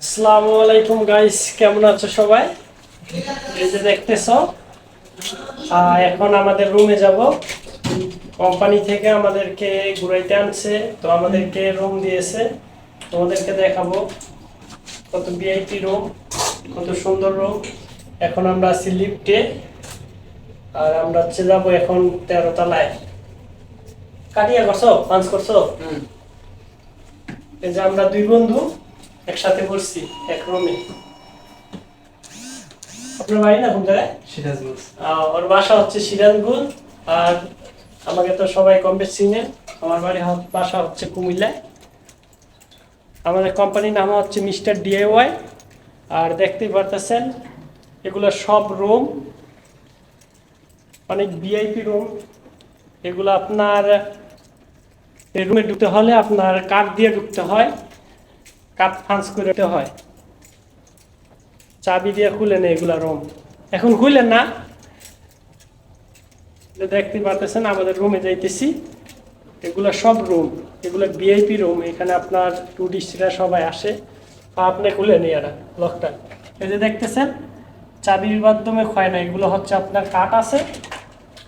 আসসালামু আলাইকুম গাইস, কেমন আছো সবাই? এই যে দেখতেছো, এখন আমাদের রুমে যাব। কোম্পানি থেকে আমাদেরকে ঘুরাইতে আনছে, তো আমাদেরকে রুম দিয়েছে। তোমাদেরকে দেখাবো কত ভিআইপি রুম, কত সুন্দর রুম। এখন আমরা আছি লিফটে, আর আমরা হচ্ছে যাবো এখন 13 তলায়। কাটিয়া করছো, পাঞ্চ করছো? এই যে আমরা দুই বন্ধু একসাথে পড়ছি এক রুমে। আপনার বাড়ি না কোন জায়গায়? সিরাজগঞ্জ। ওর বাসা হচ্ছে সিরাজগঞ্জ, আর আমাকে তো সবাই কম বেশি চিনেন। আমার বাসা হচ্ছে কুমিল্লায়। আমাদের কোম্পানির নাম হচ্ছে মিস্টার ডিআইওয়াই। আর দেখতেই পারতেছেন এগুলো সব রুম, অনেক ভিআইপি রুম। এগুলো আপনার এই রুমে ঢুকতে হলে আপনার কার্ড দিয়ে ঢুকতে হয়, কার্ড পাঞ্চ করে ঢুকতে হয়, চাবি দিয়ে খুলে নেই এগুলা রুম। এখন খুলেন না, দেখতে পারতেছেন আমাদের রুমে যাইতেছি। এগুলো সব রুম, এগুলো ভিআইপি রুম। এখানে আপনার টুরিস্টরা সবাই আসে। আপনি খুলে নিয়ে এরা লকটা, এই যে দেখতেছেন চাবির মাধ্যমে হয় না। এগুলো হচ্ছে আপনার কাঠ আছে,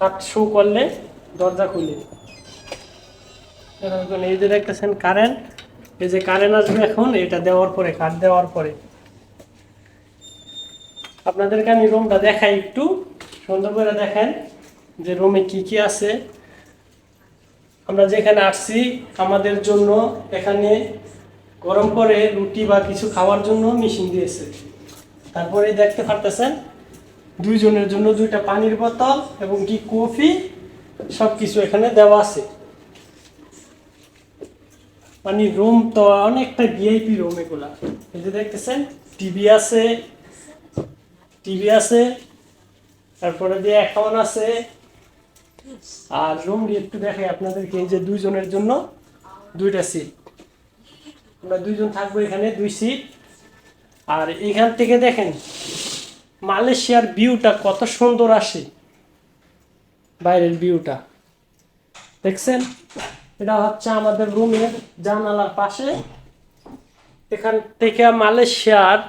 কাঠ শো করলে দরজা খুলে। এই যে দেখতেছেন কারেন্ট, এই যে কারেন্ট আসবে এখন, এটা দেওয়ার পরে, কাঠ দেওয়ার পরে। আপনাদেরকে আমি রুমটা দেখাই, একটু সুন্দর করে দেখেন যে রুমে কি কি আছে। আমরা যেখানে আসছি আমাদের জন্য এখানে গরম করে রুটি বা কিছু খাওয়ার জন্য মেশিন দিয়েছে। তারপরে দেখতে পারতেছেন দুইজনের জন্য দুইটা পানির বোতল এবং কি কফি, সব কিছু এখানে দেওয়া আছে। মানে রুম তো অনেকটা ভিআইপি রুম এগুলা। এই যে দেখতেছেন টিভি আছে, তারপরে দিয়ে এখন আছে। আর রুম একটু দেখাই আপনাদেরকে, এই যে দুইজনের জন্য দুইটা সিট, আমরা দুইজন থাকবো এখানে, দুই সিট। আর এখান থেকে দেখেন মালয়েশিয়ার ভিউটা কত সুন্দর আসে, বাইরের ভিউটা দেখছেন। এটা হচ্ছে আমাদের রুমের জানালার পাশে। এখান থেকে মালয়েশিয়ার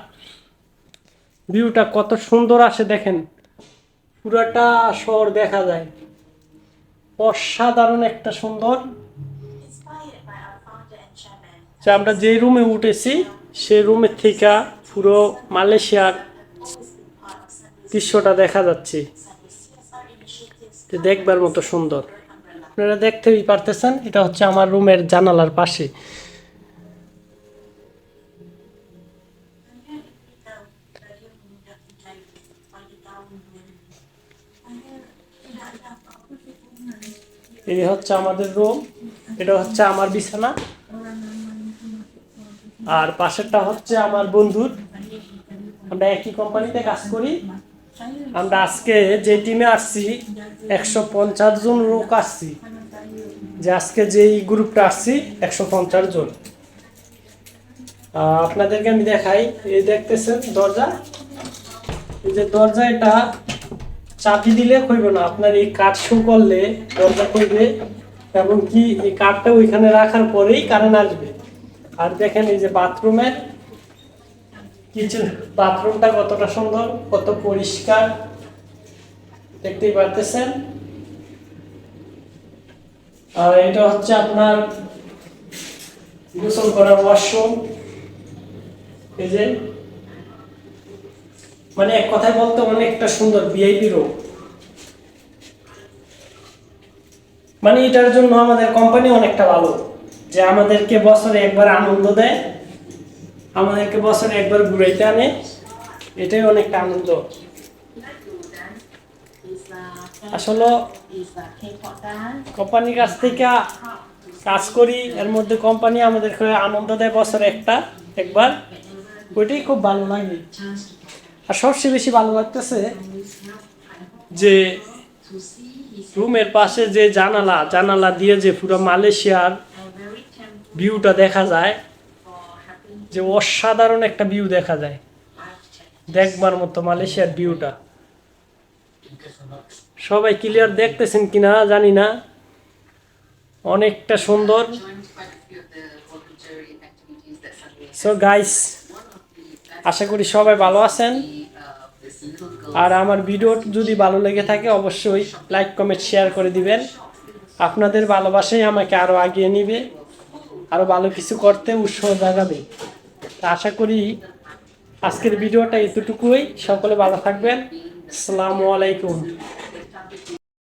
ভিউটা কত সুন্দর আসে দেখেন, পুরাটা শহর দেখা যায়। অসাধারণ একটা সুন্দর। আমরা যে রুমে উঠেছি সেই রুমের থেকে পুরো মালয়েশিয়ার দৃশ্যটা দেখা যাচ্ছে, দেখবার মতো সুন্দর। আপনারা দেখতেই পারতেছেন, এটা হচ্ছে আমার রুমের জানালার পাশে। এই হচ্ছে আমাদের রুম, এটা হচ্ছে আমার বিছানা, আর পাশেরটা হচ্ছে আমার বন্ধুর। আমরা একই কোম্পানিতে কাজ করি। আমরা আজকে যে টিমে আসছি 150 জন লোক আসছি, যে আজকে যেই গ্রুপটা আসছি 150 জন। আপনাদেরকে আমি দেখাই, এই দেখতেছেন দরজা, এই যে দরজা, এটা চাবি দিলে খুলবে না, আপনার এই কাঠ শো করলে দরজা খুলবে। এবং কি এই কাঠটা ওইখানে রাখার পরেই কারেন্ট আসবে। আর দেখেন এই যে বাথরুমের কিচেন, বাথরুমটা কতটা সুন্দর, কত পরিষ্কার, দেখতেই পারতেছেন। আর এটা হচ্ছে আপনার গোসল করার ওয়াশরুম। এই যে মানে এক কথায় বলতে অনেকটা সুন্দর ভিআইপি রুম। মানে এটার জন্য আমাদের কোম্পানি অনেকটা ভালো, যে আমাদেরকে বছরে একবার আনন্দ দেয়, আমাদেরকে বছরে একবার ঘুরাইতে আনে, এটাই অনেকটা আনন্দ। আসলে কোম্পানির কাছ থেকে কাজ করি, এর মধ্যে কোম্পানি আমাদেরকে আনন্দ দেয় বছরে একবার, ওইটাই খুব ভালো লাগে। আর সবচেয়ে বেশি ভালো লাগতেছে যে রুমের পাশে যে জানালা দিয়ে যে পুরো মালয়েশিয়ার ভিউটা দেখা যায়, যে অসাধারণ একটা ভিউ দেখা যায়, দেখবার মতো মালয়েশিয়ার ভিউটা। সবাই ক্লিয়ার দেখতেছেন কিনা জানি না, অনেকটা সুন্দর। সো গাইস, আশা করি সবাই ভালো আছেন। আর আমার ভিডিও যদি ভালো লেগে থাকে অবশ্যই লাইক কমেন্ট শেয়ার করে দিবেন। আপনাদের ভালোবাসাই আমাকে আরও আগিয়ে নিবে, আরও ভালো কিছু করতে উৎসাহ জাগাবে। তা আশা করি আজকের ভিডিওটা এতটুকুই। সকলে ভালো থাকবেন। আসসালামু আলাইকুম।